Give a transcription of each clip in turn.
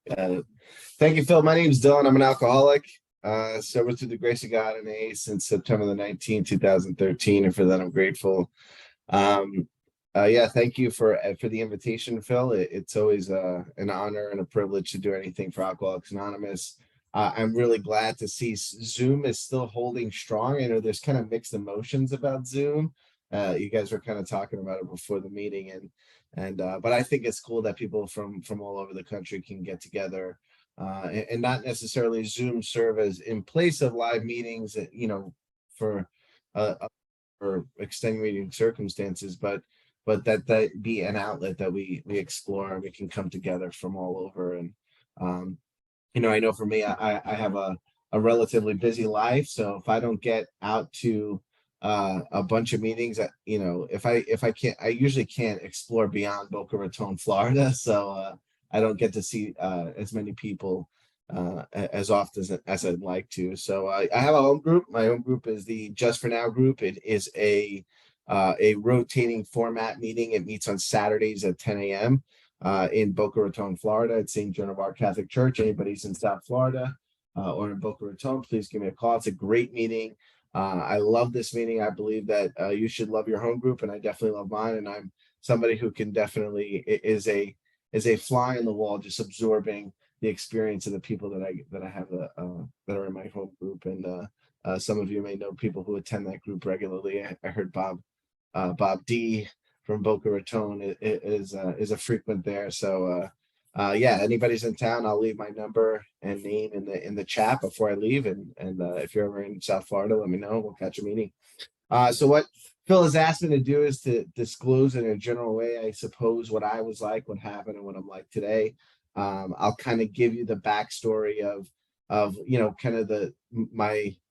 Thank you, Phil. My name is Dylan. I'm an alcoholic. Sober through the grace of God and A since September the 19th, 2013. And for that, I'm grateful. Um, yeah, thank you for the invitation, Phil. It's always an honor and a privilege to do anything for Alcoholics Anonymous. I'm really glad to see Zoom is still holding strong. I know there's kind of mixed emotions about Zoom. You guys were kind of talking about it before the meeting, and but I think it's cool that people from all over the country can get together, and not necessarily Zoom serve as in place of live meetings, for for extenuating circumstances, but that be an outlet that we explore and we can come together from all over. And um, I know for me, I have a relatively busy life, so if I don't get out to a bunch of meetings, if I can't, I usually can't explore beyond Boca Raton, Florida. So I don't get to see as many people as often as I'd like to. So I have a home group. My home group is the Just for Now group. It is a rotating format meeting. It meets on Saturdays at 10 a.m. In Boca Raton, Florida, at St. Joan of Arc Catholic Church. Anybody's in South Florida or in Boca Raton, please give me a call. It's a great meeting. I love this meeting. I believe that you should love your home group, and I definitely love mine. And I'm somebody who can definitely is a fly in the wall, just absorbing the experience of the people that I have that are in my home group. And some of you may know people who attend that group regularly. I heard Bob D from Boca Raton is a frequent there. So yeah, anybody's in town, I'll leave my number and name in the chat before I leave. And if you're ever in South Florida, let me know. We'll catch a meeting. So what Phil has asked me to do is to disclose in a general way, I suppose, what I was like, what happened, and what I'm like today. I'll kind of give you the backstory of kind of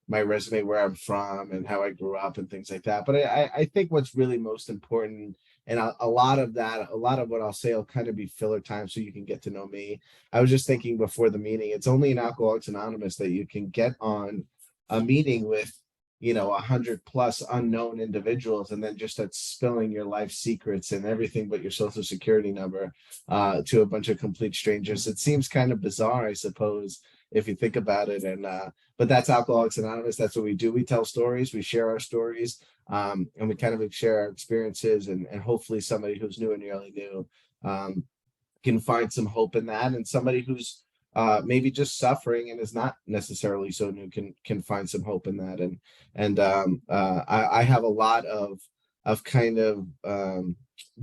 my resume, where I'm from and how I grew up and things like that. But I think what's really most important, and a lot of what I'll say will kind of be filler time so you can get to know me. I was just thinking before the meeting, it's only in Alcoholics Anonymous that you can get on a meeting with 100+ unknown individuals and then just start spilling your life secrets and everything but your social security number to a bunch of complete strangers. It seems kind of bizarre, I suppose, if you think about it. And but that's Alcoholics Anonymous. That's what we do. We tell stories, we share our stories, and we kind of share our experiences, and hopefully somebody who's new and nearly new can find some hope in that, and somebody who's maybe just suffering and is not necessarily so new can find some hope in that. I have a lot of kind of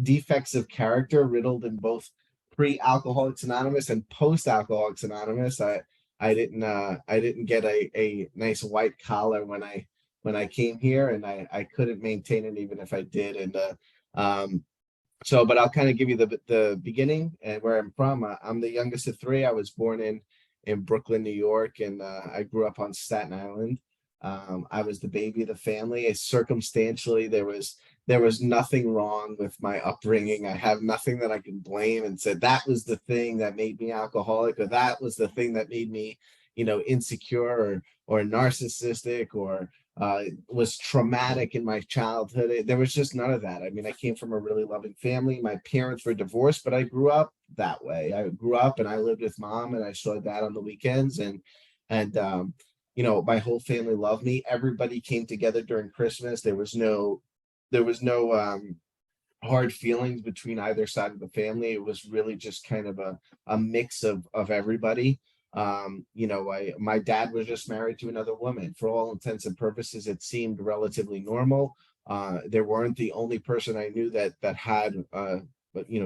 defects of character riddled in both pre-Alcoholics Anonymous and post-Alcoholics Anonymous. I didn't get a nice white collar when I came here, and I couldn't maintain it even if I did. And but I'll kind of give you the beginning and where I'm from. I'm the youngest of three. I was born in Brooklyn, New York, and I grew up on Staten Island. I was the baby of the family. Circumstantially, there was nothing wrong with my upbringing. I have nothing that I can blame and said that was the thing that made me alcoholic, or that was the thing that made me, insecure or narcissistic, or was traumatic in my childhood. There was just none of that. I mean, I came from a really loving family. My parents were divorced, but I grew up that way. I grew up and I lived with mom, and I saw dad on the weekends, and my whole family loved me. Everybody came together during Christmas. There was no hard feelings between either side of the family. It was really just kind of a mix of everybody. My dad was just married to another woman. For all intents and purposes, it seemed relatively normal. They weren't the only person I knew that had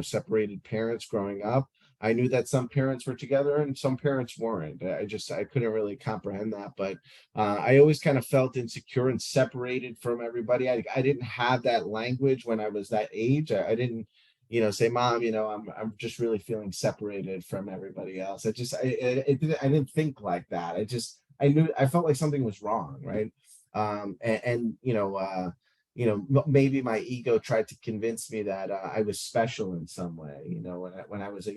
separated parents growing up. I knew that some parents were together and some parents weren't. I couldn't really comprehend that. But I always kind of felt insecure and separated from everybody. I didn't have that language when I was that age. I didn't say, Mom, I'm just really feeling separated from everybody else. I didn't think like that. I felt like something was wrong, right? Maybe my ego tried to convince me that I was special in some way. When I was a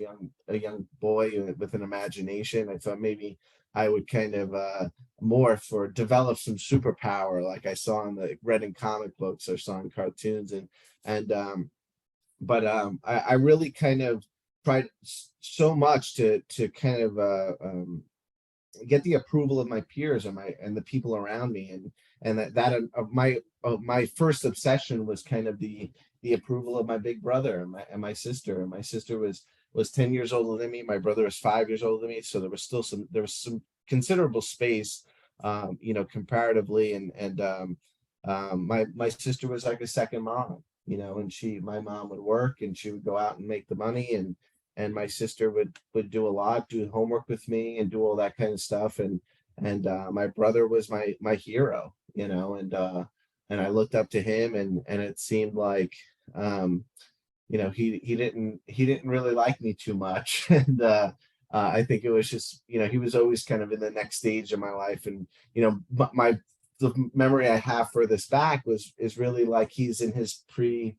young boy with an imagination, I thought maybe I would kind of morph or develop some superpower, like I saw in read in comic books or saw in cartoons, but I really kind of tried so much to kind of get the approval of my peers and the people around me, and that of my first obsession was kind of the approval of my big brother and my sister. And my sister was 10 years older than me. My brother was 5 years older than me, so there was some considerable space, comparatively. And my sister was like a second mom, and my mom would work and she would go out and make the money, and my sister would do homework with me and do all that kind of stuff. And my brother was my hero, and I looked up to him, and it seemed like, he didn't really like me too much. And I think it was just, he was always kind of in the next stage of my life. And the memory I have for this back is really like he's in his pubescent,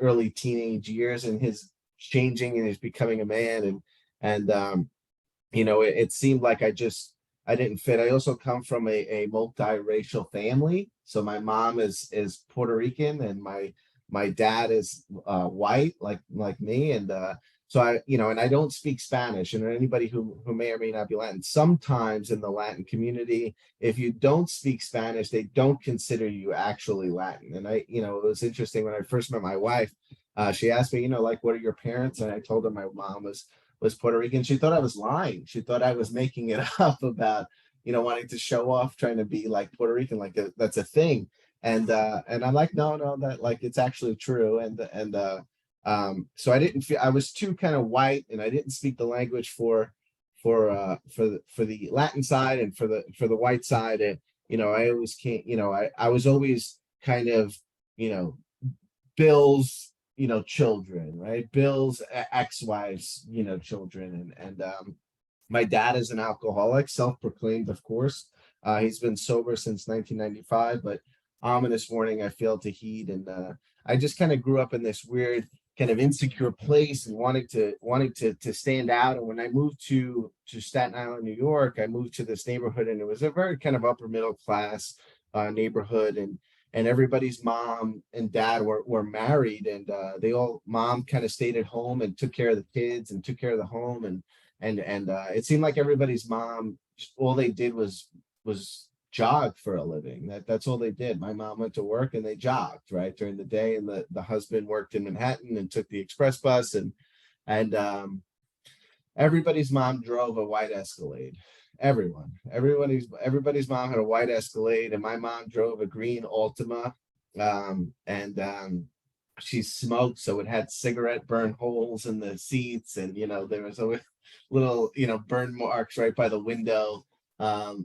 early teenage years, and his changing, and he's becoming a man. And it seemed like I didn't fit. I also come from a multiracial family. So my mom is Puerto Rican, and my dad is white, like me. And so and I don't speak Spanish. And anybody who may or may not be Latin, sometimes in the Latin community, if you don't speak Spanish, they don't consider you actually Latin. And it was interesting when I first met my wife. She asked me, like, what are your parents? And I told her my mom was Puerto Rican. She thought I was lying. She thought I was making it up about, wanting to show off, trying to be like Puerto Rican, like that's a thing. And I'm like, no, that, like, it's actually true. So I didn't feel, I was too kind of white, and I didn't speak the language for the Latin side, and for the white side. And I always can't, I was always kind of, you know Bill's, children, right? Bill's ex-wife's, children. And my dad is an alcoholic, self-proclaimed, of course. He's been sober since 1995, but ominous warning, I failed to heed. And I just kind of grew up in this weird kind of insecure place, and wanting to stand out. And when I moved to Staten Island, New York, I moved to this neighborhood, and it was a very kind of upper middle class neighborhood. And everybody's mom and dad were married, and mom kind of stayed at home and took care of the kids and took care of the home. And it seemed like everybody's mom, all they did was jog for a living. That's all they did. My mom went to work and they jogged, right, during the day, and the husband worked in Manhattan and took the express bus. And everybody's mom drove a white Escalade. Everybody's mom had a white Escalade, and my mom drove a green Altima. And she smoked, so it had cigarette burn holes in the seats, and there was always little burn marks right by the window, to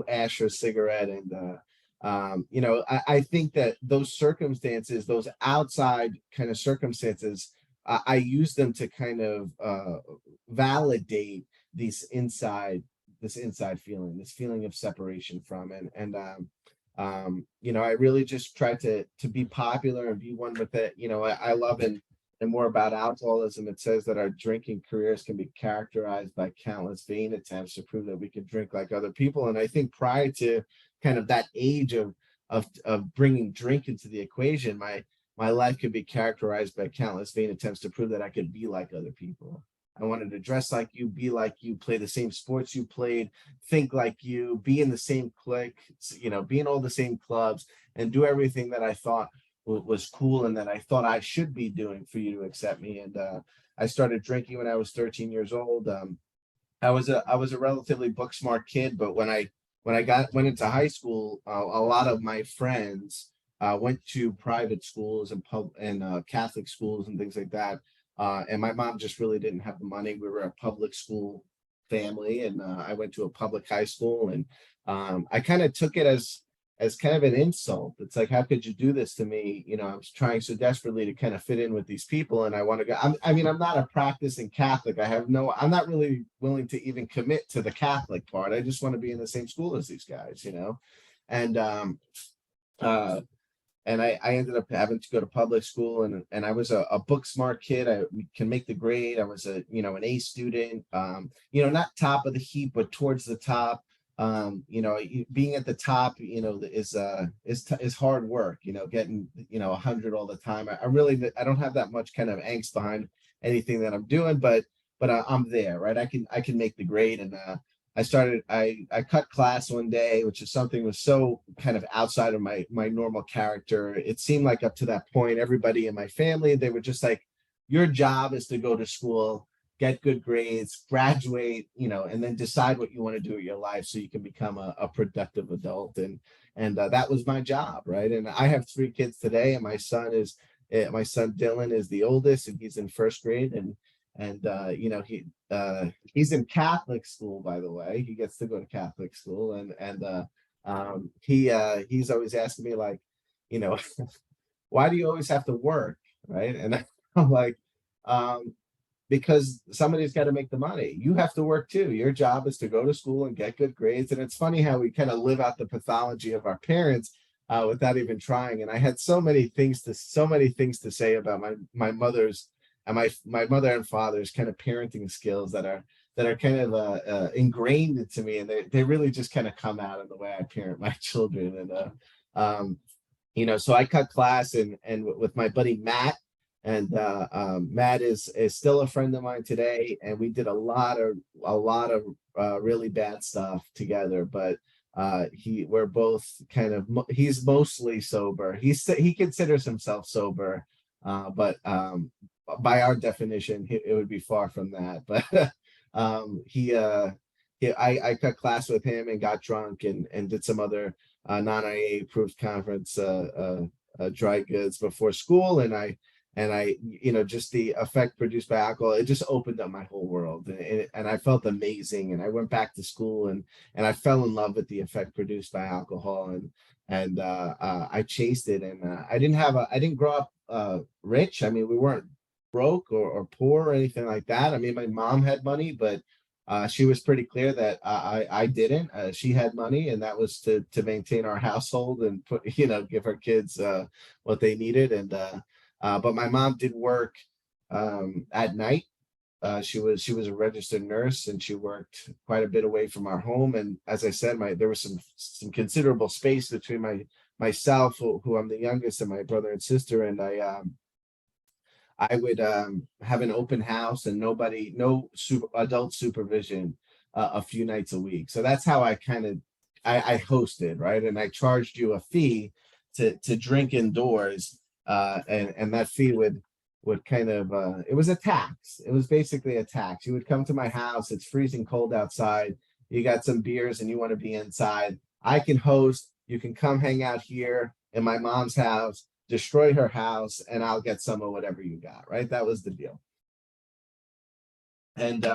ash her cigarette. And I think that those circumstances, those outside kind of circumstances, I use them to kind of validate this inside feeling, this feeling of separation from. And I really just try to be popular and be one with it. I love, and more about alcoholism. It says that our drinking careers can be characterized by countless vain attempts to prove that we can drink like other people. And I think prior to kind of that age of bringing drink into the equation, my life could be characterized by countless vain attempts to prove that I could be like other people. I wanted to dress like you, be like you, play the same sports you played, think like you, be in the same clique, be in all the same clubs, and do everything that I thought was cool and that I thought I should be doing for you to accept me. And I started drinking when I was 13 years old. I was a relatively book smart kid, but when I went into high school, a lot of my friends went to private schools and Catholic schools and things like that. And my mom just really didn't have the money. We were a public school family, and I went to a public high school, and I kind of took it as kind of an insult. It's like, how could you do this to me? I was trying so desperately to kind of fit in with these people, and I want to go. I'm not a practicing Catholic. I'm not really willing to even commit to the Catholic part. I just want to be in the same school as these guys, and uh, I ended up having to go to public school, and I was a book smart kid. I can make the grade. I was an A student, not top of the heap, but towards the top. being at the top, is hard work, getting, 100 all the time. I don't have that much kind of angst behind anything that I'm doing, but I'm there, right? I can make the grade. And I cut class one day, which is something was so kind of outside of my normal character. It seemed like up to that point, everybody in my family, they were just like, your job is to go to school, get good grades, graduate, and then decide what you want to do with your life so you can become a productive adult. And that was my job, right? And I have 3 kids today, and my son Dylan is the oldest, and he's in first grade, he's in Catholic school, by the way. He gets to go to Catholic school, he's always asking me, like, you know, why do you always have to work, right? And I'm like, um, because somebody's got to make the money. You have to work too. Your job is to go to school and get good grades. And it's funny how we kind of live out the pathology of our parents without even trying. And I had so many things to say about my mother's and my mother and father's kind of parenting skills that are kind of ingrained into me, and they really just kind of come out in the way I parent my children. So I cut class and with my buddy Matt, and Matt is still a friend of mine today, and we did a lot of really bad stuff together. But we're both kind of he's mostly sober. He considers himself sober, but by our definition, it would be far from that. But I cut class with him and got drunk and did some other non-IA approved conference dry goods before school, and I just the effect produced by alcohol, it just opened up my whole world, and I felt amazing, and I went back to school, and I fell in love with the effect produced by alcohol, and I chased it. And I didn't grow up rich. I mean, we weren't broke or poor or anything like that. I mean, my mom had money, but she was pretty clear that I didn't. She had money, and that was to maintain our household and give her kids what they needed. And but my mom did work at night. She was a registered nurse, and she worked quite a bit away from our home. And as I said, there was some considerable space between myself, who I'm the youngest, and my brother and sister. And I would have an open house and no adult supervision a few nights a week. So that's how I hosted, right? And I charged you a fee to drink indoors, and that fee would kind of it was a tax. It was basically a tax. You would come to my house. It's freezing cold outside. You got some beers and you want to be inside. I can host. You can come hang out here in my mom's house, destroy her house, and I'll get some of whatever you got, right? That was the deal. And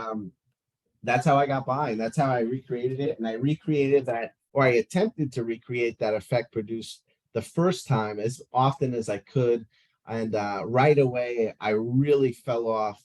that's how I got by, and that's how I recreated it. And I recreated that, or I attempted to recreate that effect produced the first time as often as I could. And right away, I really fell off.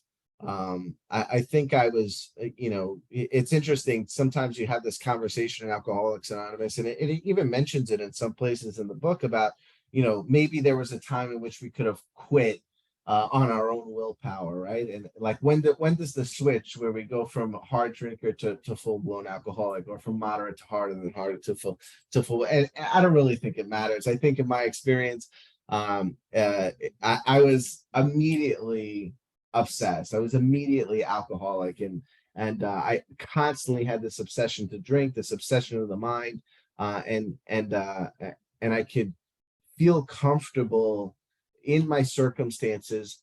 I think I was, it's interesting. Sometimes you have this conversation in Alcoholics Anonymous, and it even mentions it in some places in the book about, maybe there was a time in which we could have quit on our own willpower, right? And like, when does the switch where we go from hard drinker to full blown alcoholic, or from moderate to hard, and then harder to full? And I don't really think it matters. I think in my experience, I was immediately obsessed. I was immediately alcoholic, and I constantly had this obsession to drink, this obsession of the mind, and I could feel comfortable in my circumstances,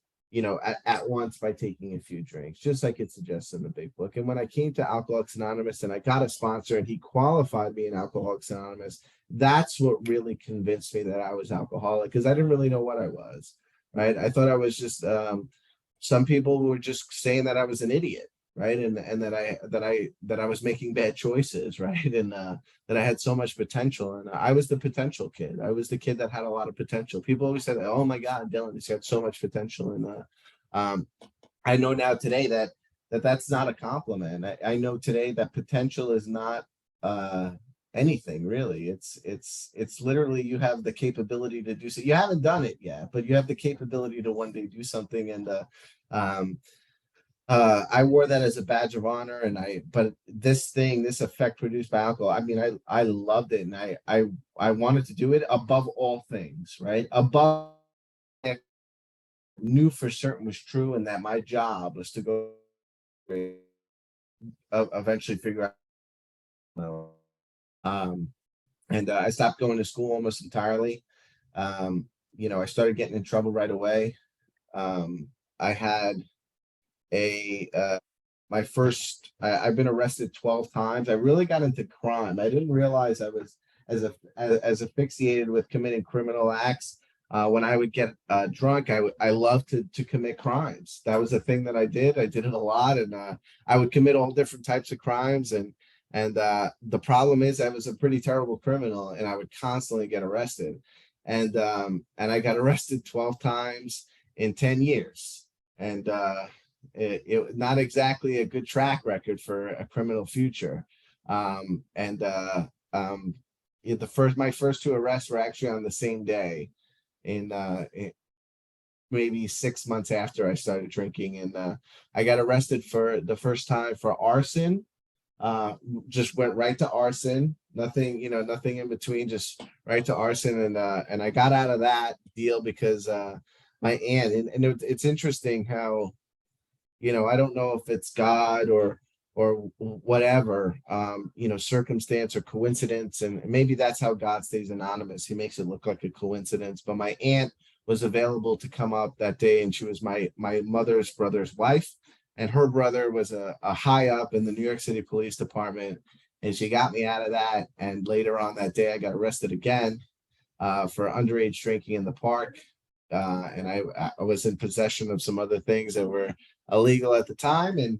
at once, by taking a few drinks, just like it suggests in the big book. And when I came to Alcoholics Anonymous and I got a sponsor and he qualified me in Alcoholics Anonymous, that's what really convinced me that I was alcoholic, because I didn't really know what I was, right? I thought I was just, some people were just saying that I was an idiot, right? And that I was making bad choices, right? And that I had so much potential, and I was the potential kid. I was the kid that had a lot of potential. People always said, "Oh my God, Dylan, he's got so much potential." And I know now today that's not a compliment. I know today that potential is not anything really. It's literally, you have the capability to do so. You haven't done it yet, but you have the capability to one day do something. And I wore that as a badge of honor, but this effect produced by alcohol, I mean, I loved it, and I wanted to do it above all things, right? Above, I knew for certain was true, and that my job was to go eventually figure out. Um, and I stopped going to school almost entirely. I started getting in trouble right away. I had a my first I've been arrested 12 times. I really got into crime. I didn't realize I was as asphyxiated with committing criminal acts. When I would get drunk, I loved to commit crimes. That was a thing that I did. I did it a lot, and I would commit all different types of crimes. And the problem is, I was a pretty terrible criminal, and I would constantly get arrested. And I got arrested 12 times in 10 years. And it not exactly a good track record for a criminal future. And yeah, my first two arrests were actually on the same day, maybe 6 months after I started drinking, and I got arrested for the first time for arson. Just went right to arson, nothing, nothing in between, just right to arson. And I got out of that deal because my aunt, it's interesting how, I don't know if it's God or whatever, circumstance or coincidence, and maybe that's how God stays anonymous. He makes it look like a coincidence. But my aunt was available to come up that day, and she was my mother's brother's wife, and her brother was a high up in the New York City Police Department, and she got me out of that. And later on that day, I got arrested again for underage drinking in the park. And I was in possession of some other things that were illegal at the time, and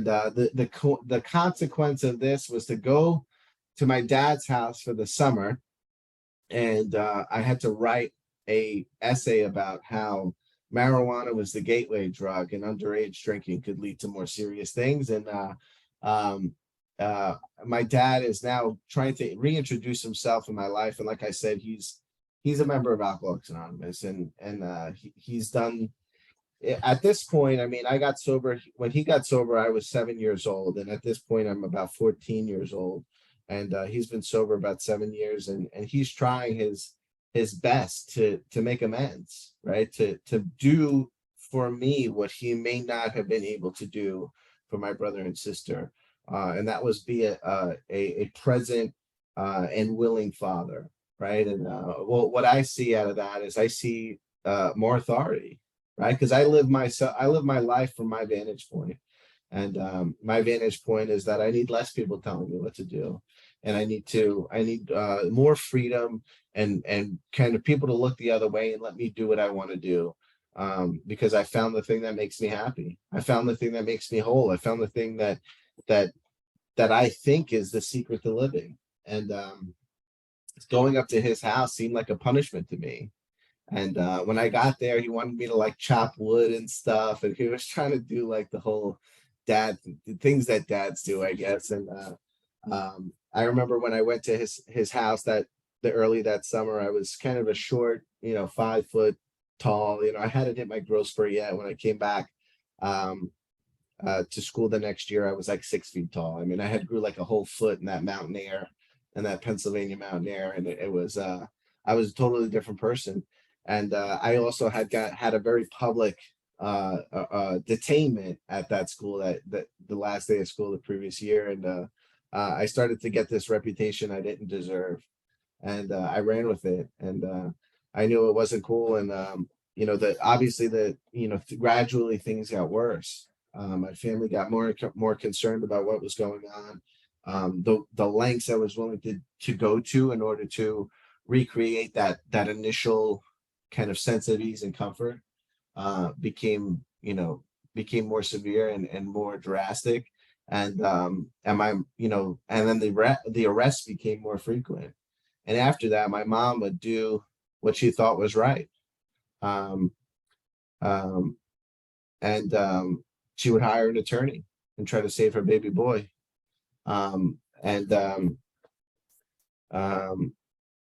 the consequence of this was to go to my dad's house for the summer, and I had to write a essay about how marijuana was the gateway drug, and underage drinking could lead to more serious things. And um, my dad is now trying to reintroduce himself in my life, and like I said, he's a member of Alcoholics Anonymous, and he's done. At this point, I mean, I got sober when he got sober. I was 7 years old, and at this point, I'm about 14 years old, and he's been sober about 7 years, and he's trying his best to make amends, right? To do for me what he may not have been able to do for my brother and sister, and that was be a present and willing father, right? And well, what I see out of that is I see more authority, right? Because I live my life from my vantage point, and my vantage point is that I need less people telling me what to do, and I need more freedom and kind of people to look the other way and let me do what I want to do. Because I found the thing that makes me happy. I found the thing that makes me whole. I found the thing that that I think is the secret to living. And going up to his house seemed like a punishment to me. And when I got there, he wanted me to like chop wood and stuff, and he was trying to do like the whole dad things that dads do, I guess. And I remember when I went to his house the early that summer, I was kind of a short, 5 foot tall. I hadn't hit my growth spurt yet. When I came back um, to school the next year, I was like 6 feet tall. I mean, I had grew like a whole foot in that mountain air, and that Pennsylvania mountain air, and it was I was a totally different person. And I also had a very public detainment at that school that the last day of school the previous year, and I started to get this reputation I didn't deserve, and I ran with it, and I knew it wasn't cool, and that obviously gradually things got worse. My family got more concerned about what was going on, the lengths I was willing to go to in order to recreate that initial kind of sense of ease and comfort became more severe and more drastic, and my and then the arrests became more frequent, and after that my mom would do what she thought was right, um, um, and she would hire an attorney and try to save her baby boy, and um,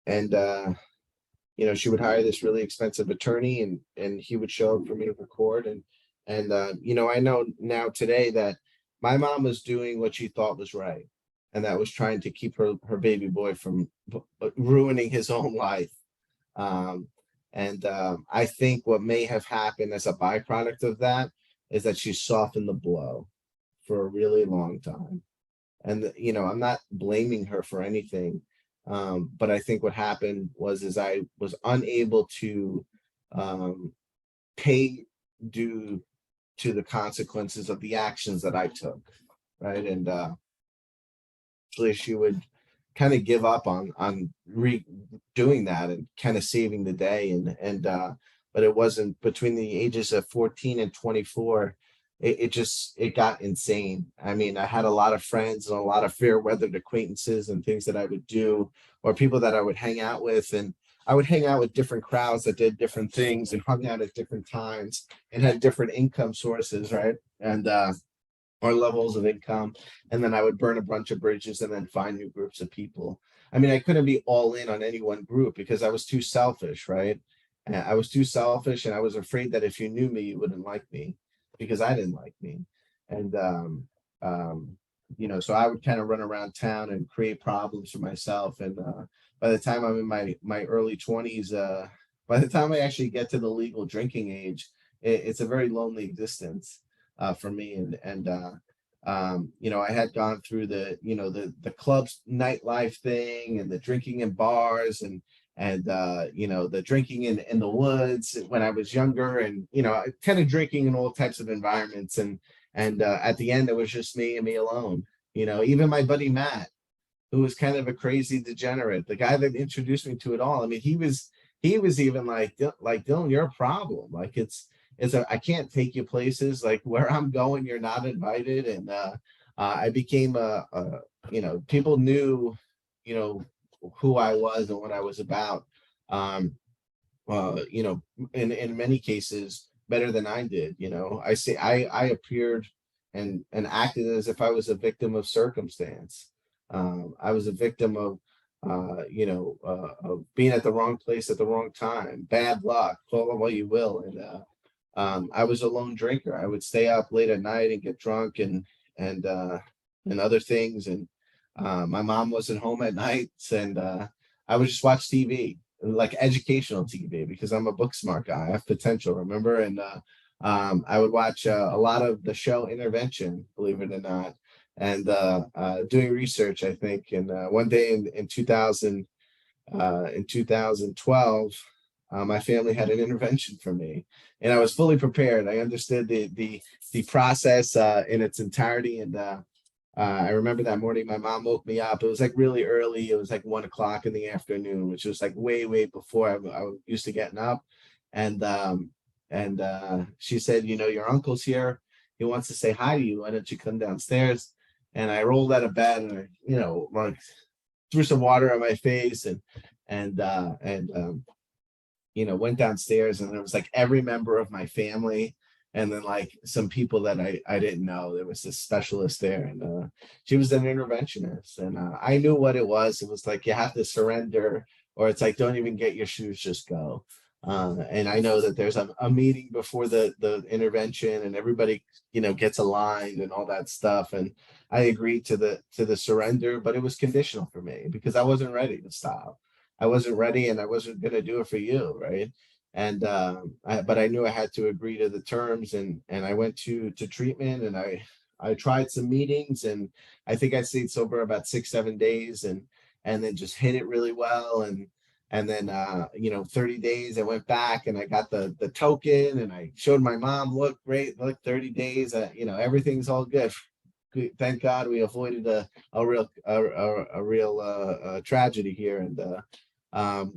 and she would hire this really expensive attorney, and he would show up for me to record, And I know now today that my mom was doing what she thought was right, and that was trying to keep her baby boy from ruining his own life. Um, and I think what may have happened as a byproduct of that is that she softened the blow for a really long time. And I'm not blaming her for anything. But I think what happened was is I was unable to um, pay due to the consequences of the actions that I took, right? And usually she would kind of give up on doing that and kind of saving the day, and but it wasn't between the ages of 14 and 24. It got insane. I mean, I had a lot of friends and a lot of fair weathered acquaintances and things that I would do, or people that I would hang out with, and I would hang out with different crowds that did different things and hung out at different times and had different income sources, right? And or levels of income. And then I would burn a bunch of bridges and then find new groups of people. I mean, I couldn't be all in on any one group because I was too selfish, right? And I was too selfish, and I was afraid that if you knew me, you wouldn't like me because I didn't like me. And um, so I would kind of run around town and create problems for myself. And by the time I'm in my early 20s, by the time I actually get to the legal drinking age, it's a very lonely existence for me. I had gone through the clubs nightlife thing and the drinking in bars and the drinking in the woods when I was younger, and kind of drinking in all types of environments, and at the end it was just me and me alone. Even my buddy Matt, who was kind of a crazy degenerate, the guy that introduced me to it all. I mean, he was even like Dylan, you're a problem. Like I can't take you places like where I'm going, you're not invited. And I became people knew, you know, who I was and what I was about. Um, you know, in many cases better than I did. I appeared and acted as if I was a victim of circumstance. I was a victim of being at the wrong place at the wrong time, bad luck, call it what you will. And I was a lone drinker. I would stay up late at night and get drunk and and other things. And my mom wasn't home at nights, and I would just watch TV, like educational TV, because I'm a book smart guy. I have potential, remember? And I would watch a lot of the show Intervention, believe it or not, and doing research, I think. And one day in 2012, my family had an intervention for me, and I was fully prepared. I understood the process in its entirety, and I remember that morning my mom woke me up. It was like really early. It was like 1 o'clock in the afternoon, which was like way before I was used to getting up. And she said, your uncle's here. He wants to say hi to you. Why don't you come downstairs? And I rolled out of bed and like threw some water on my face and went downstairs, and there was like every member of my family, and then like some people that I didn't know. There was this specialist there, and she was an interventionist, and I knew what it was. It was like you have to surrender, or it's like don't even get your shoes, just go. And I know that there's a meeting before the intervention, and everybody gets aligned and all that stuff. And I agreed to the surrender, but it was conditional for me because I wasn't ready to stop. I wasn't ready, and I wasn't going to do it for you, right? And but I knew I had to agree to the terms, and I went to treatment, and I tried some meetings, and I think I stayed sober about 6 7 days, and then just hit it really well. And then 30 days I went back and I got the token, and I showed my mom, look, great, look, 30 days, everything's all good. Thank God we avoided a real tragedy here. And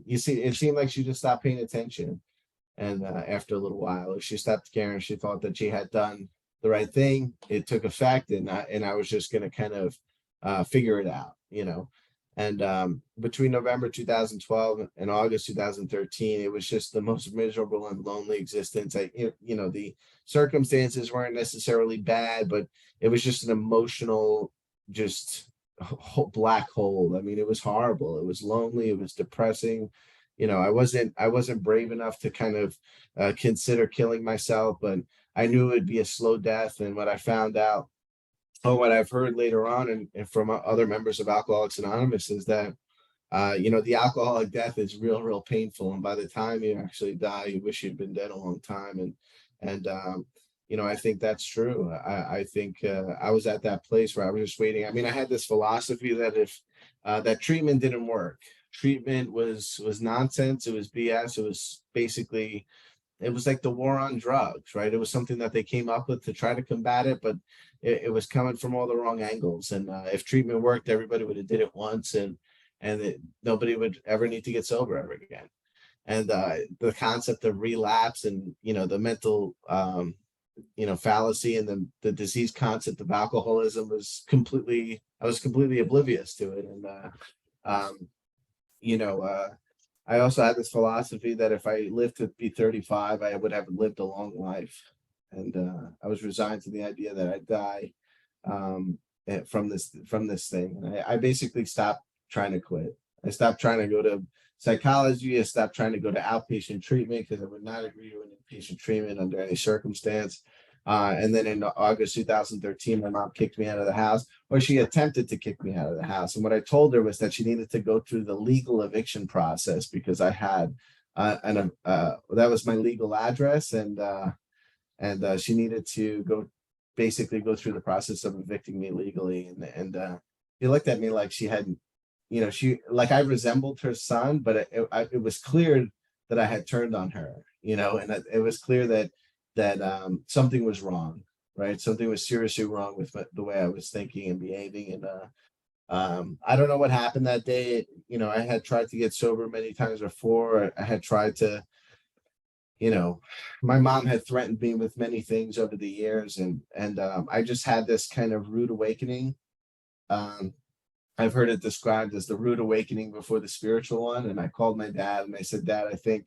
you see, it seemed like she just stopped paying attention. And after a little while, she stopped caring. She thought that she had done the right thing. It took effect, and I was just going to kind of figure it out. And between November 2012 and August 2013, it was just the most miserable and lonely existence. The circumstances weren't necessarily bad, but it was just an emotional, just black hole. I mean, it was horrible. It was lonely. It was depressing. I wasn't brave enough to kind of consider killing myself, but I knew it would be a slow death. And what I found out, or what I've heard later on, and from other members of Alcoholics Anonymous, is that the alcoholic death is real painful, and by the time you actually die, you wish you'd been dead a long time. And I think that's true. I think I was at that place where I was just waiting. I mean, I had this philosophy that if that treatment didn't work, treatment was nonsense. It was BS. It was basically, it was like the war on drugs, right? It was something that they came up with to try to combat it, but it was coming from all the wrong angles. And if treatment worked, everybody would have did it once, and nobody would ever need to get sober ever again. And the concept of relapse, and the mental fallacy, and the disease concept of alcoholism I was completely oblivious to it. And um, you know, I also had this philosophy that if I lived to be 35, I would have lived a long life. And I was resigned to the idea that I'd die from this thing. And I basically stopped trying to quit. I stopped trying to go to psychology. I stopped trying to go to outpatient treatment because I would not agree to an inpatient treatment under any circumstance. And then in August 2013, my mom kicked me out of the house, or she attempted to kick me out of the house. And what I told her was that she needed to go through the legal eviction process because I had that was my legal address, and she needed to basically go through the process of evicting me legally. And she looked at me like she hadn't, she, like, I resembled her son, but it was clear that I had turned on her, and it was clear that something was wrong, right? Something was seriously wrong with the way I was thinking and behaving. And I don't know what happened that day. I had tried to get sober many times before. I had tried to, my mom had threatened me with many things over the years, and I just had this kind of rude awakening. Um, I've heard it described as the rude awakening before the spiritual one. And I called my dad and I said, Dad, I think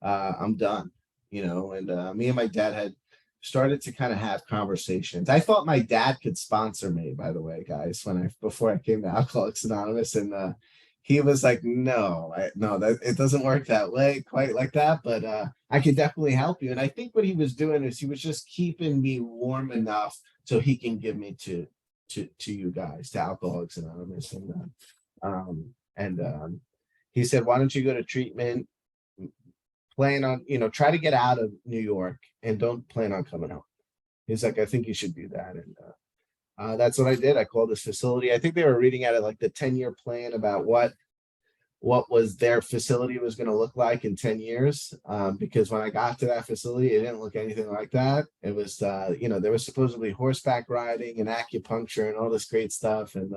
I'm done, and me and my dad had started to kind of have conversations. I thought my dad could sponsor me, by the way, guys, before I came to Alcoholics Anonymous. And he was like, no, that it doesn't work that way, quite like that, but I could definitely help you. And I think what he was doing is he was just keeping me warm enough so he can give me to you guys, to Alcoholics Anonymous. And he said, why don't you go to treatment, plan on, try to get out of New York, and don't plan on coming home. He's like, I think you should do that. And that's what I did. I called this facility. I think they were reading at it like the 10-year plan about what was their facility was going to look like in 10 years. Because when I got to that facility, it didn't look anything like that. It was, there was supposedly horseback riding and acupuncture and all this great stuff. And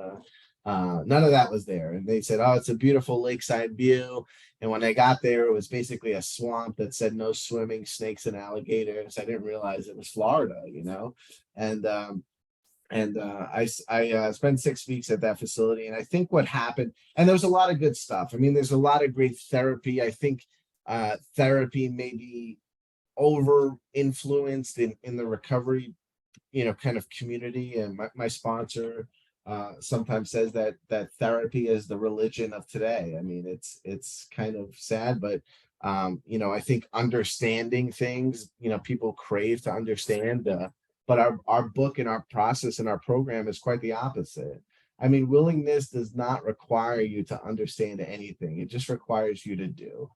none of that was there. And they said, oh, it's a beautiful lakeside view. And when I got there, it was basically a swamp that said no swimming, snakes and alligators. I didn't realize it was Florida, and I spent 6 weeks at that facility. And I think what happened, and there was a lot of good stuff. I mean, there's a lot of great therapy. I think therapy may be over influenced in the recovery, kind of community. And my sponsor sometimes says that therapy is the religion of today. I mean, it's kind of sad, but I think understanding things, people crave to understand. But our book and our process and our program is quite the opposite. I mean, willingness does not require you to understand anything. It just requires you to do.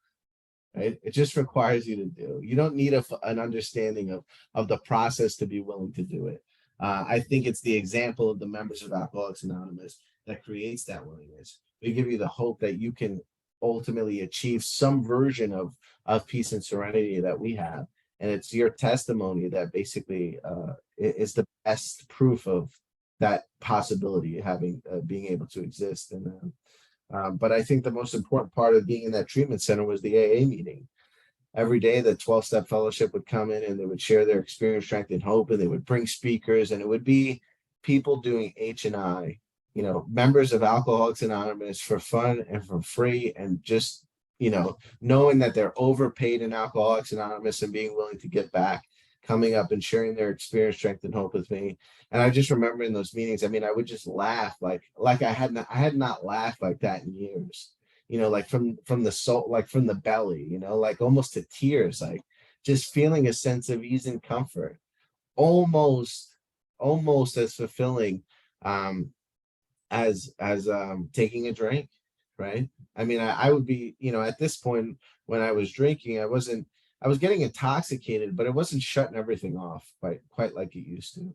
Right? It just requires you to do. You don't need an understanding of the process to be willing to do it. I think it's the example of the members of Alcoholics Anonymous that creates that willingness. We give you the hope that you can ultimately achieve some version of peace and serenity that we have. And it's your testimony that basically is the best proof of that possibility, being able to exist. And but I think the most important part of being in that treatment center was the AA meeting. Every day, the 12-step fellowship would come in and they would share their experience, strength, and hope, and they would bring speakers, and it would be people doing H&I, members of Alcoholics Anonymous for fun and for free, and just, knowing that they're overpaid in Alcoholics Anonymous and being willing to get back, coming up and sharing their experience, strength, and hope with me. And I just remember in those meetings, I mean, I would just laugh like I had not laughed like that in years. like from the soul, like from the belly, like almost to tears, like just feeling a sense of ease and comfort, almost almost as fulfilling um as taking a drink, right? I mean, I would be, at this point when I was drinking, I was getting intoxicated, but it wasn't shutting everything off quite like it used to.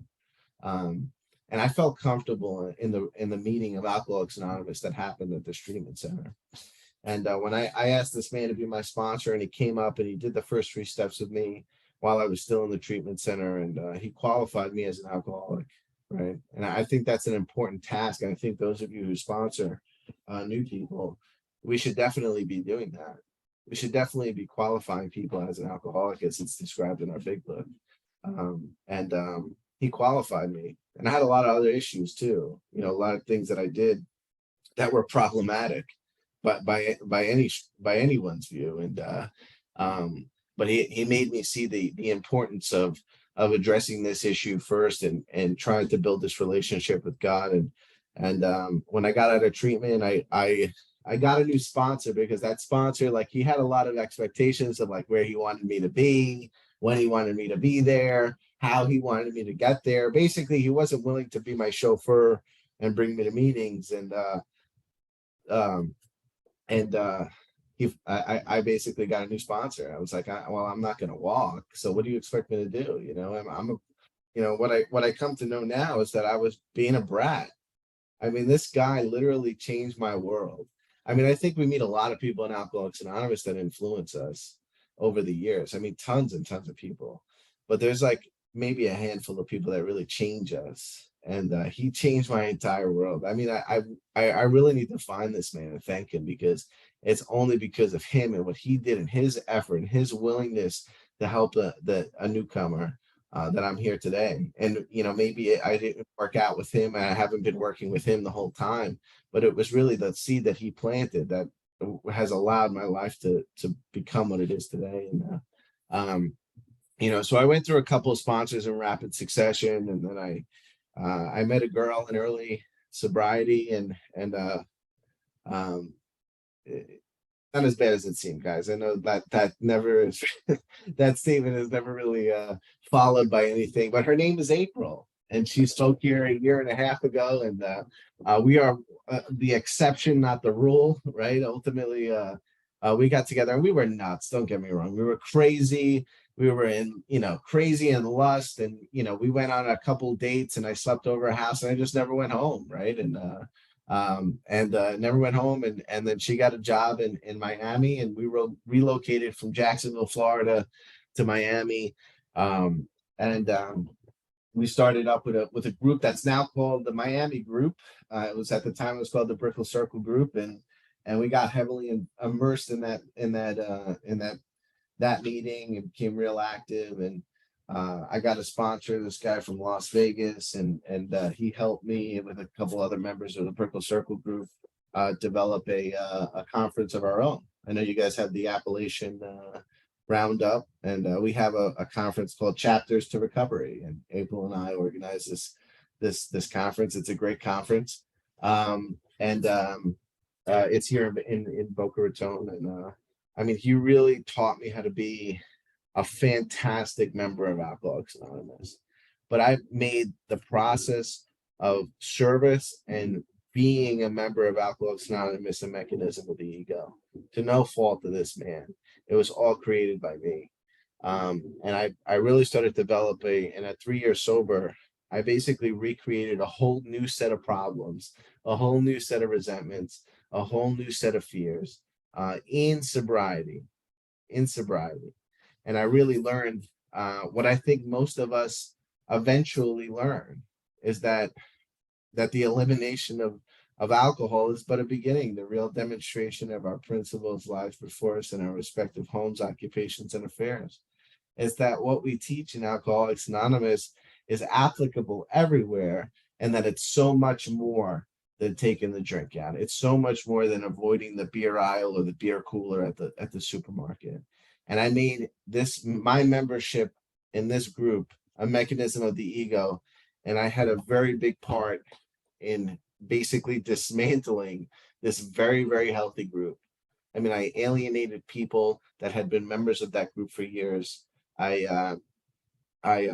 Um, and I felt comfortable in the meeting of Alcoholics Anonymous that happened at this treatment center. And when I asked this man to be my sponsor, and he came up and he did the first 3 steps with me while I was still in the treatment center, and he qualified me as an alcoholic, right? And I think that's an important task. And I think those of you who sponsor new people, we should definitely be doing that. We should definitely be qualifying people as an alcoholic, as it's described in our big book. And he qualified me, and I had a lot of other issues too. A lot of things that I did that were problematic, but by anyone's view. And but he made me see the importance of addressing this issue first, and trying to build this relationship with God. And when I got out of treatment, I got a new sponsor, because that sponsor, like, he had a lot of expectations of like where he wanted me to be, when he wanted me to be there, how he wanted me to get there. Basically, he wasn't willing to be my chauffeur and bring me to meetings. Um, and I basically got a new sponsor. I was like, well, I'm not going to walk. So what do you expect me to do? What I come to know now is that I was being a brat. I mean, this guy literally changed my world. I mean, I think we meet a lot of people in Alcoholics Anonymous that influence us over the years. I mean, tons and tons of people, but there's like maybe a handful of people that really change us. And he changed my entire world. I mean, I really need to find this man and thank him, because it's only because of him and what he did, and his effort and his willingness to help a newcomer, that I'm here today. And maybe I didn't work out with him, and I haven't been working with him the whole time, but it was really the seed that he planted that has allowed my life to become what it is today. And so I went through a couple of sponsors in rapid succession, and then I met a girl in early sobriety, and um, not as bad as it seemed, guys. I know that never is that statement is never really followed by anything. But her name is April, and she spoke here a year and a half ago, and we are the exception, not the rule, right? Ultimately, we got together, and we were nuts. Don't get me wrong, we were crazy. We were crazy and lust, and we went on a couple dates, and I slept over a house, and I just never went home, right? And never went home. And then she got a job in Miami, and we relocated from Jacksonville, Florida to Miami. And we started up with a group that's now called the Miami Group. It was, at the time, it was called the Brickell Circle Group, and we got heavily immersed in that meeting, and became real active. And I got a sponsor, this guy from Las Vegas, and he helped me with a couple other members of the Brickell Circle Group develop a conference of our own. I know you guys have the Appalachian Roundup, and we have a conference called Chapters to Recovery, and April and I organize this conference. It's a great conference, and it's here in Boca Raton. And I mean, he really taught me how to be a fantastic member of Alcoholics Anonymous. But I made the process of service and being a member of Alcoholics Anonymous a mechanism of the ego, to no fault of this man. It was all created by me. And I really started to develop in a 3-year sober, I basically recreated a whole new set of problems, a whole new set of resentments, a whole new set of fears in sobriety. And I really learned what I think most of us eventually learn, is that the elimination of alcohol is but a beginning, the real demonstration of our principles lies before us in our respective homes, occupations, and affairs. Is that what we teach in Alcoholics Anonymous is applicable everywhere, and that it's so much more than taking the drink out. It's so much more than avoiding the beer aisle or the beer cooler at the supermarket. And I made my membership in this group a mechanism of the ego. And I had a very big part in basically dismantling this very, very healthy group. I mean, I alienated people that had been members of that group for years. I, I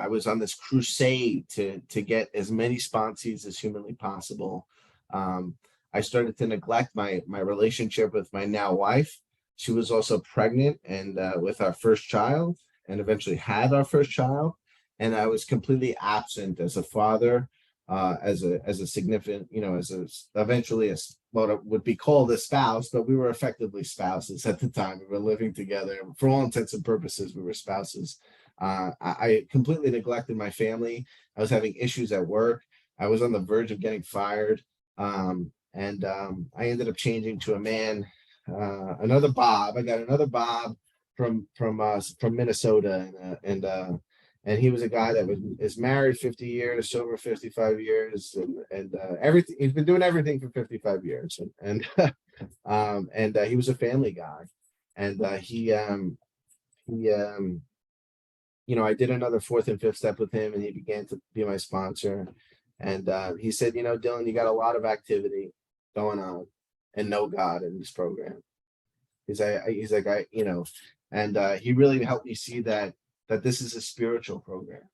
was on this crusade to get as many sponsees as humanly possible. Um, I started to neglect my relationship with my now wife. She was also pregnant and with our first child, and eventually had our first child. And I was completely absent as a father, as a significant, as a eventually what it would be called a spouse, but we were effectively spouses at the time. We were living together. For all intents and purposes, we were spouses. I completely neglected my family. I was having issues at work. I was on the verge of getting fired. And I ended up changing to a man, another Bob. I got another Bob from Minnesota, and he was a guy that is married 50 years, sober 55 years, and everything. He's been doing everything for 55 years, and he was a family guy, and I did another fourth and fifth step with him, and he began to be my sponsor. And he said, Dylan, you got a lot of activity going on and no God in this program. And he really helped me see that this is a spiritual program,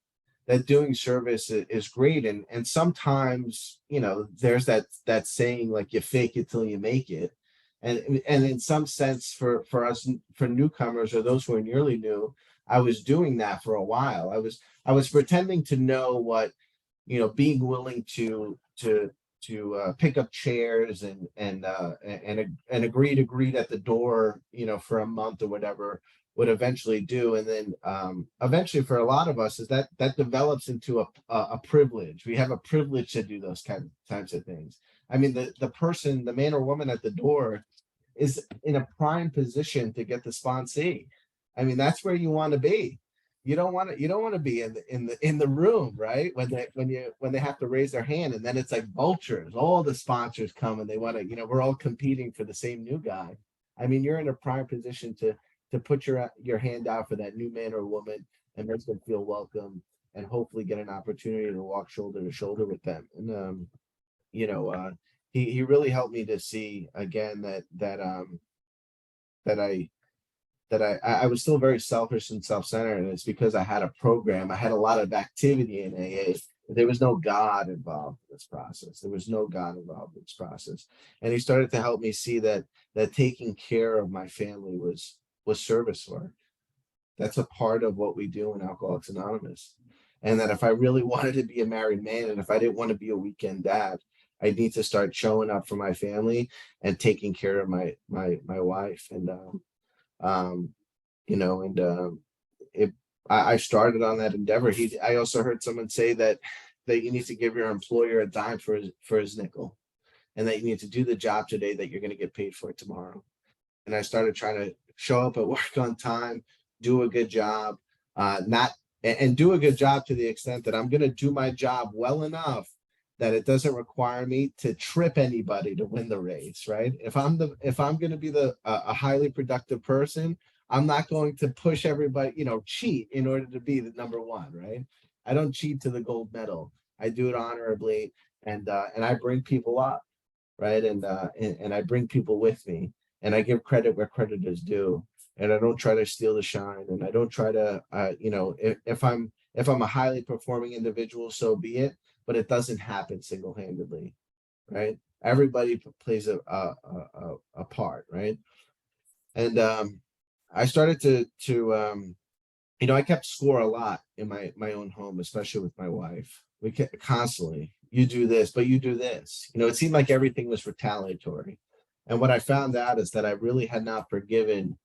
that doing service is great. And sometimes, there's that saying, like, you fake it till you make it. And in some sense, for us, for newcomers or those who are nearly new, I was doing that for a while. I was pretending to know what, being willing to pick up chairs and agree to greet at the door, for a month or whatever, would eventually do. And then eventually, for a lot of us, is that develops into a privilege. We have a privilege to do those types of things. I mean, the man or woman at the door is in a prime position to get the sponsee. I mean, that's where you want to be. You don't want to be in the room, right? When they have to raise their hand, and then it's like vultures. All the sponsors come and they want to, we're all competing for the same new guy. I mean, you're in a prime position to put your hand out for that new man or woman and make them feel welcome, and hopefully get an opportunity to walk shoulder to shoulder with them. And he really helped me to see again that I was still very selfish and self-centered, and it's because I had a program. I had a lot of activity in AA. There was no God involved in this process. There was no God involved in this process. And he started to help me see that taking care of my family was service work. That's a part of what we do in Alcoholics Anonymous. And that if I really wanted to be a married man, and if I didn't want to be a weekend dad, I need to start showing up for my family and taking care of my wife. And I started on that endeavor. I also heard someone say that you need to give your employer a dime for his nickel, and that you need to do the job today that you're going to get paid for tomorrow. And I started trying to show up at work on time, do a good job, do a good job to the extent that I'm going to do my job well enough that it doesn't require me to trip anybody to win the race, right? If I'm going to be a highly productive person, I'm not going to push everybody, cheat in order to be the number one, right? I don't cheat to the gold medal. I do it honorably, and I bring people up, right? And I bring people with me, and I give credit where credit is due, and I don't try to steal the shine, and I don't try to, if I'm a highly performing individual, so be it. But it doesn't happen single-handedly, right? Everybody plays a part, right? And I started to I kept score a lot in my own home, especially with my wife. We kept constantly, you do this, but you do this. It seemed like everything was retaliatory. And what I found out is that I really had not forgiven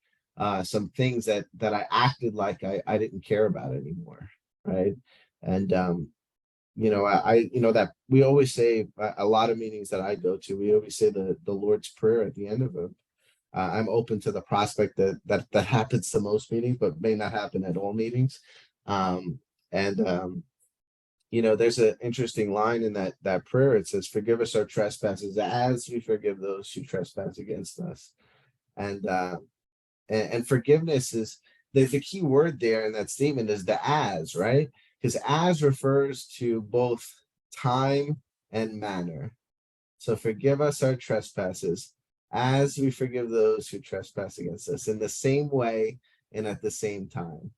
some things that I acted like I didn't care about anymore, right? And that we always say, a lot of meetings that I go to, we always say the Lord's Prayer at the end of them. I'm open to the prospect that happens to most meetings, but may not happen at all meetings. There's an interesting line in that prayer. It says, "Forgive us our trespasses as we forgive those who trespass against us." And forgiveness is the key word there in that statement, is the as, right? Because as refers to both time and manner. So forgive us our trespasses as we forgive those who trespass against us, in the same way and at the same time.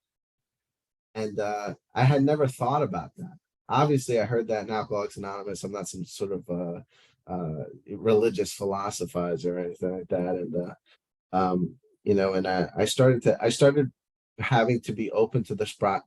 And I had never thought about that. Obviously, I heard that in Alcoholics Anonymous. I'm not some sort of religious philosophizer or anything like that. And and I started having to be open to the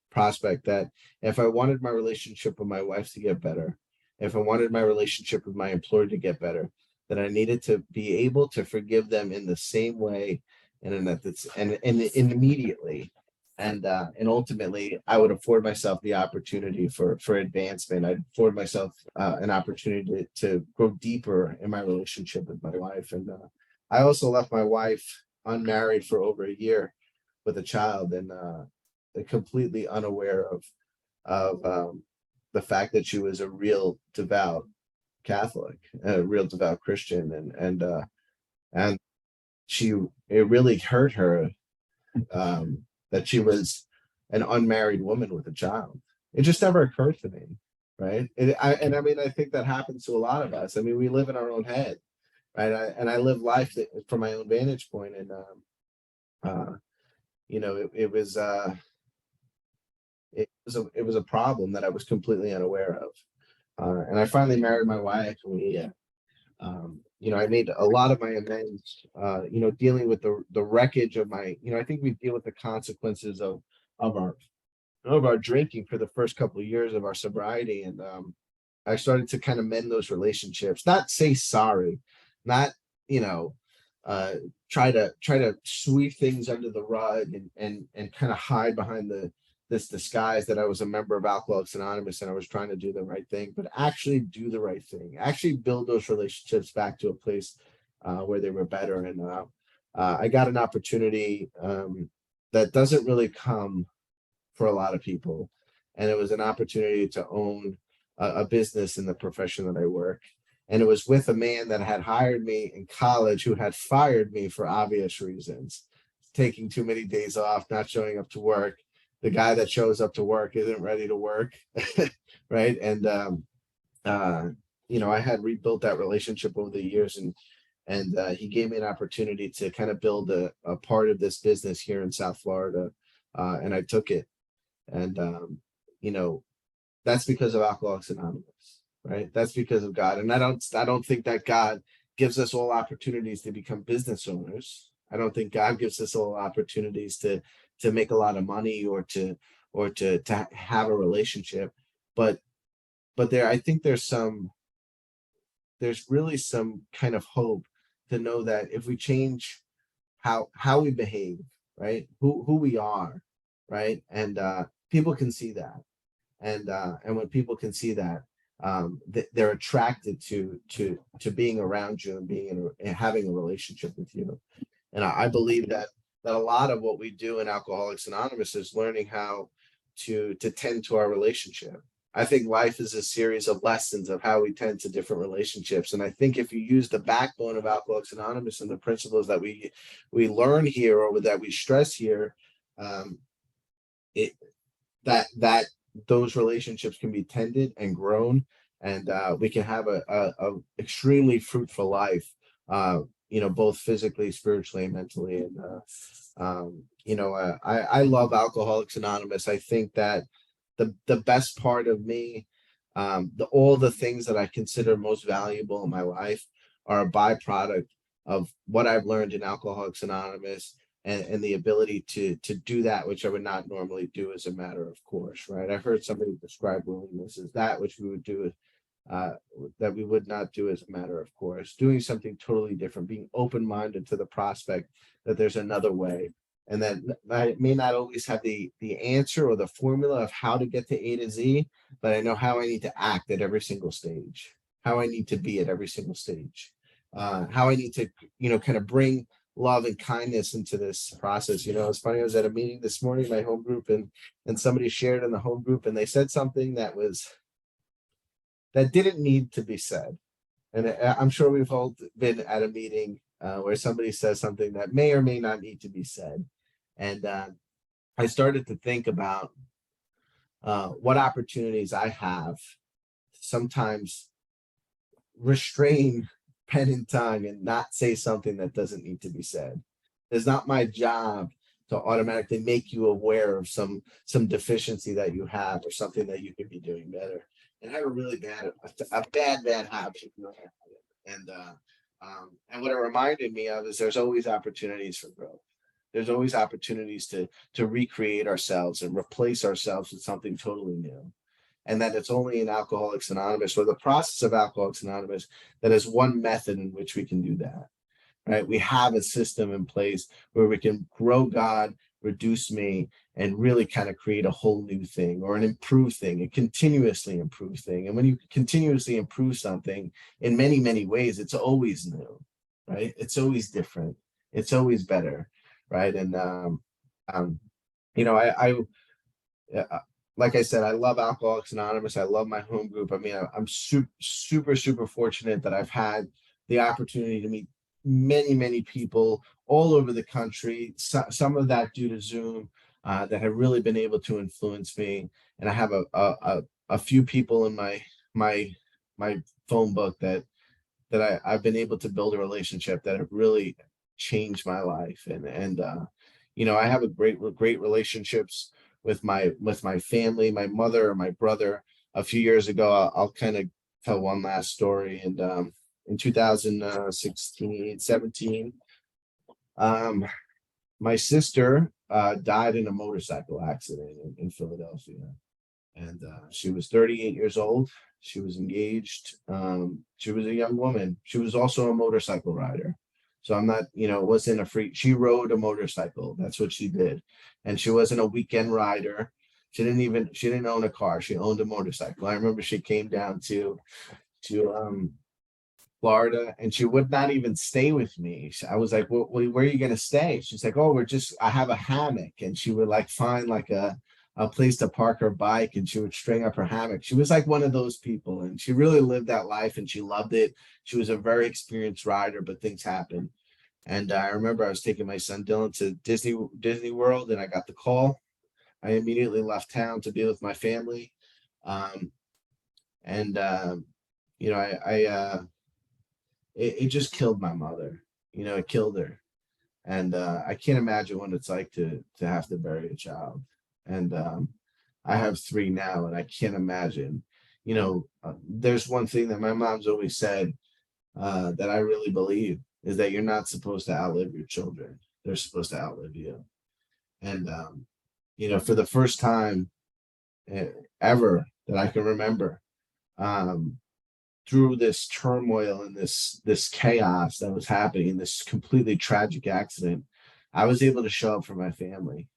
prospect that if I wanted my relationship with my wife to get better, if I wanted my relationship with my employer to get better, that I needed to be able to forgive them in the same way and and immediately. And ultimately, I would afford myself the opportunity for advancement. I'd afford myself an opportunity to go deeper in my relationship with my wife. And I also left my wife unmarried for over a year with a child, and completely unaware of the fact that she was a real devout Catholic, a real devout Christian, and she it really hurt her that she was an unmarried woman with a child. It just never occurred to me, right? I mean, I think that happens to a lot of us. I mean, we live in our own head, right? I live life from my own vantage point, and uh, it was a problem that I was completely unaware of. And I finally married my wife, and I made a lot of my amends, dealing with the wreckage of I think we deal with the consequences of our of our drinking for the first couple of years of our sobriety. And I started to kind of mend those relationships, not say sorry, not, you know, uh, try to sweep things under the rug and kind of hide behind this disguise that I was a member of Alcoholics Anonymous and I was trying to do the right thing, but actually do the right thing, actually build those relationships back to a place where they were better. And I got an opportunity that doesn't really come for a lot of people. And it was an opportunity to own a business in the profession that I work. And it was with a man that had hired me in college who had fired me for obvious reasons, taking too many days off, not showing up to work. The guy that shows up to work isn't ready to work, right? And I had rebuilt that relationship over the years, and he gave me an opportunity to kind of build a part of this business here in South Florida, and I took it. And that's because of Alcoholics Anonymous, right? That's because of God. And I don't think that God gives us all opportunities to become business owners. I don't think God gives us all opportunities to make a lot of money or to have a relationship. But I think there's really some kind of hope to know that if we change how we behave, right? Who we are, right? And people can see that. And when people can see that, they're attracted to being around you and and having a relationship with you. And I believe that a lot of what we do in Alcoholics Anonymous is learning how to tend to our relationship. I think life is a series of lessons of how we tend to different relationships. And I think if you use the backbone of Alcoholics Anonymous and the principles that we learn here or that we stress here, it that those relationships can be tended and grown, and we can have a extremely fruitful life, both physically, spiritually, and mentally. And I love Alcoholics Anonymous. I think that the best part of me, all the things that I consider most valuable in my life are a byproduct of what I've learned in Alcoholics Anonymous, and the ability to do that which I would not normally do as a matter of course, right? I've heard somebody describe willingness as that which we would do that we would not do as a matter of course, doing something totally different, being open-minded to the prospect that there's another way, and that I may not always have the answer or the formula of how to get to A to Z, but I know how I need to act at every single stage, how I need to be at every single stage, how I need to, kind of bring love and kindness into this process. It's funny, I was at a meeting this morning, my home group, and somebody shared in the home group, and they said something that didn't need to be said. And I'm sure we've all been at a meeting where somebody says something that may or may not need to be said. And I started to think about what opportunities I have sometimes restrain pen and tongue and not say something that doesn't need to be said. It's not my job to automatically make you aware of some deficiency that you have or something that you could be doing better. And I have a really bad habit. And what it reminded me of is there's always opportunities for growth. There's always opportunities to recreate ourselves and replace ourselves with something totally new. And that it's only in Alcoholics Anonymous or the process of Alcoholics Anonymous that is one method in which we can do that. Right? We have a system in place where we can grow God, reduce me, and really kind of create a whole new thing or an improved thing, a continuously improved thing. And when you continuously improve something in many, many ways, it's always new, right? It's always different. It's always better, right? And um, you know, like I said, I love Alcoholics Anonymous. I love my home group. I mean, I'm super fortunate that I've had the opportunity to meet many people all over the country. Some of that due to Zoom, that have really been able to influence me. And I have a few people in my my phone book that I've been able to build a relationship that have really changed my life. And I have a great relationships with my family, my mother, my brother. A few years ago, I'll kind of tell one last story. And in 2016, 17, my sister died in a motorcycle accident in Philadelphia. And she was 38 years old. She was engaged. She was a young woman. She was also a motorcycle rider. So I'm not, it wasn't a free, she rode a motorcycle. That's what she did. And she wasn't a weekend rider. She didn't own a car. She owned a motorcycle. I remember she came down to Florida, and she would not even stay with me. I was like, well, where are you going to stay? She's like, oh, I have a hammock. And she would like find like a place to park her bike, and she would string up her hammock. She was like one of those people, and she really lived that life and she loved it. She was a very experienced rider, but things happened. And I remember I was taking my son Dylan to Disney World, and I got the call. I immediately left town to be with my family. Um, and it just killed my mother. It killed her. And I can't imagine what it's like to have to bury a child. And I have three now, and I can't imagine. There's one thing that my mom's always said, that I really believe, is that you're not supposed to outlive your children. They're supposed to outlive you. And for the first time ever that I can remember, um, through this turmoil and this chaos that was happening, this completely tragic accident, I was able to show up for my family.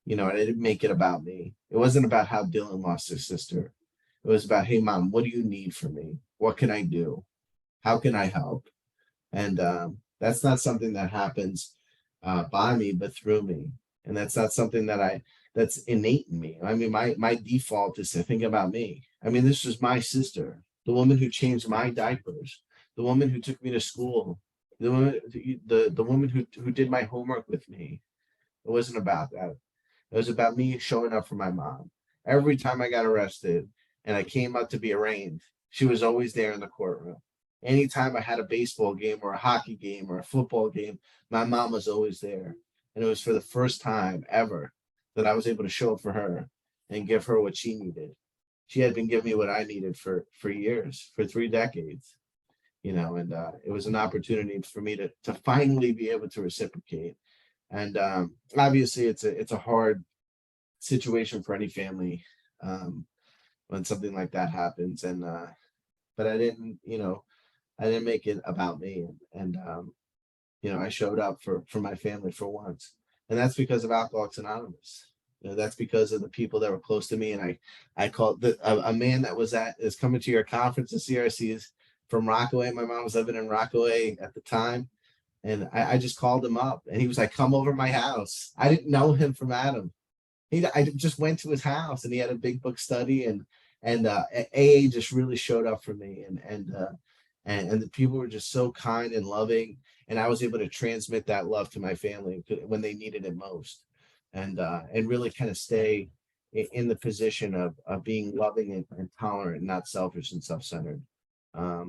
And I didn't make it about me. It wasn't about how Dylan lost his sister. It was about, hey, mom, what do you need from me? What can I do? How can I help? And that's not something that happens by me, but through me. And that's not something that's innate in me. I mean, my default is to think about me. I mean, this was my sister, the woman who changed my diapers, the woman who took me to school, the woman who did my homework with me. It wasn't about that. It was about me showing up for my mom. Every time I got arrested and I came up to be arraigned, she was always there in the courtroom. Anytime I had a baseball game or a hockey game or a football game, my mom was always there. And it was for the first time ever that I was able to show up for her and give her what she needed. She had been giving me what I needed for years, for 3 decades, and it was an opportunity for me to finally be able to reciprocate. And obviously it's a hard situation for any family, when something like that happens. And but I didn't make it about me. And I showed up for my family for once. And that's because of Alcoholics Anonymous. That's because of the people that were close to me. And I called a man that is coming to your conference this year. He's from Rockaway. My mom was living in Rockaway at the time. And I just called him up, and he was like, come over to my house. I didn't know him from Adam. I just went to his house, and he had a big book study, and AA just really showed up for me. And the people were just so kind and loving. And I was able to transmit that love to my family when they needed it most. And really kind of stay in the position of being loving and tolerant, not selfish and self-centered. I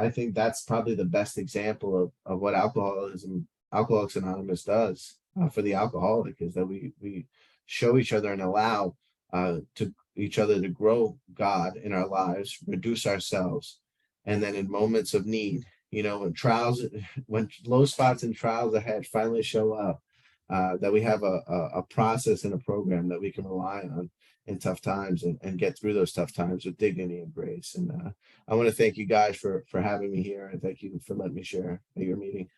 think that's probably the best example of what Alcoholics Anonymous does for the alcoholic, is that we show each other and allow to each other to grow God in our lives, reduce ourselves, and then in moments of need, when trials, when low spots and trials ahead finally show up, that we have a process and a program that we can rely on in tough times, and get through those tough times with dignity and grace. And I want to thank you guys for having me here, and thank you for letting me share at your meeting.